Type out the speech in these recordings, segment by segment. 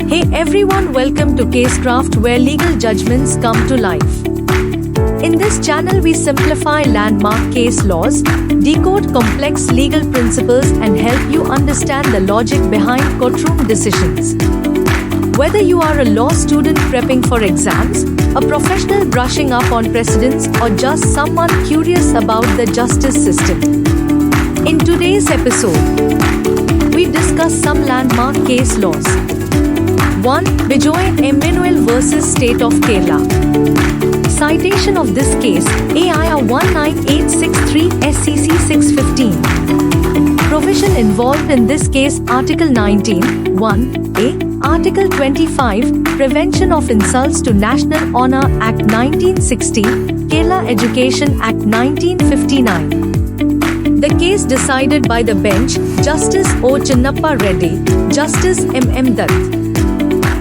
Hey everyone, welcome to Casecraft, where legal judgments come to life. In this channel we simplify landmark case laws, decode complex legal principles and help you understand the logic behind courtroom decisions. Whether you are a law student prepping for exams, a professional brushing up on precedents, or just someone curious about the justice system, in today's episode, we discuss some landmark case laws. 1. Bijoy Emmanuel vs. State of Kerala. Citation of this case, AIR 19863 SCC 615. Provision involved in this case, Article 19, 1A, Article 25, Prevention of Insults to National Honour Act 1960, Kerala Education Act 1959. The case decided by the bench, Justice O. Chinnappa Reddy, Justice M. Dutt.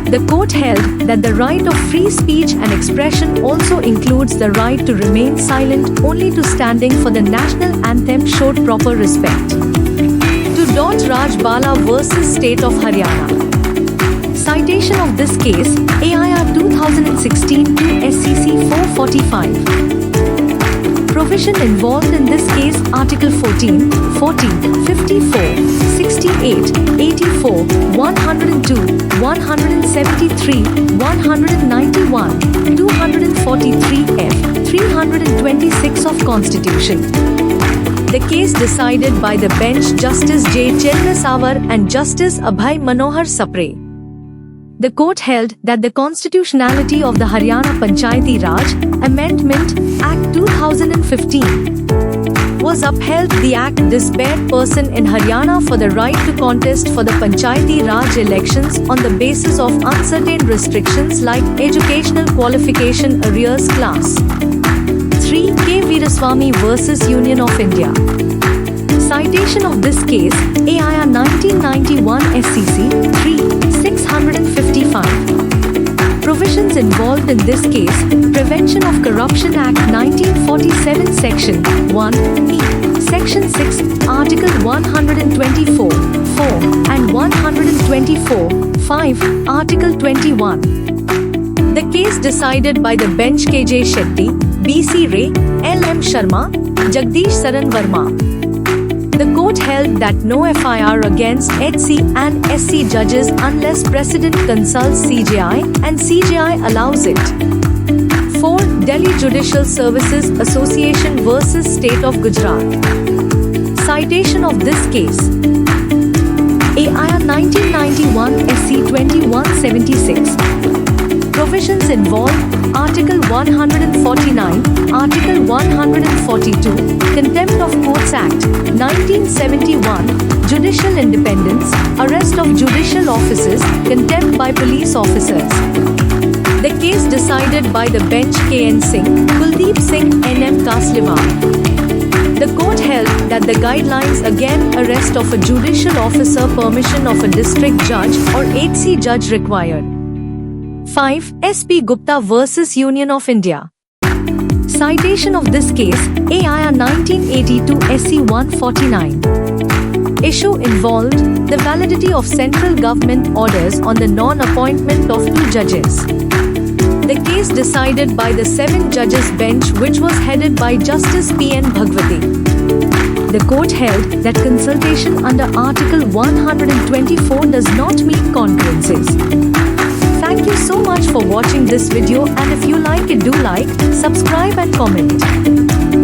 The court held that the right of free speech and expression also includes the right to remain silent only to standing for the national anthem showed proper respect. To Raj Bala vs. State of Haryana. Citation of this case, AIR 2016 SCC 445. Provision involved in this case, Article 14, 40, 54, 68, 84, 102, 173, 191, 243F, 326 of Constitution. The case decided by the bench, Justice J. Chellasawar and Justice Abhay Manohar Sapre. The court held that the constitutionality of the Haryana Panchayati Raj Amendment Act 2015 was upheld. The act disbarred person in Haryana for the right to contest for the Panchayati Raj elections on the basis of uncertain restrictions like educational qualification arrears class. 3. K. Veeraswamy vs. Union of India. Citation of this case, AIR 1991 SCC 3. 655. Provisions involved in this case, Prevention of Corruption Act 1947 Section 1E, Section 6, Article 124, 4, and 124, 5, Article 21. The case decided by the bench KJ Shetty, BC Ray, LM Sharma, Jagdish Saran Verma. The court held that no FIR against HC and SC judges unless precedent consults CJI and CJI allows it. 4. Delhi Judicial Services Association vs. State of Gujarat. Citation of this case, AIR 1991 SC 2176. Provisions involved, Article 149, Article 142, Contempt of Courts Act 1971, Judicial Independence, Arrest of Judicial Officers, Contempt by Police Officers. The case decided by the bench KN Singh, Kuldeep Singh, NM Kasliwal. The court held that the guidelines against arrest of a judicial officer, permission of a district judge or HC judge required. 5. SP Gupta vs. Union of India. Citation of this case, AIR 1982 SC 149. Issue involved, the validity of central government orders on the non-appointment of 2 judges. The case decided by the 7 judges bench, which was headed by Justice P.N. Bhagwati. The court held that consultation under Article 124 does not meet concurrences. Thank you so much for watching this video, and if you like it, do like, subscribe and comment.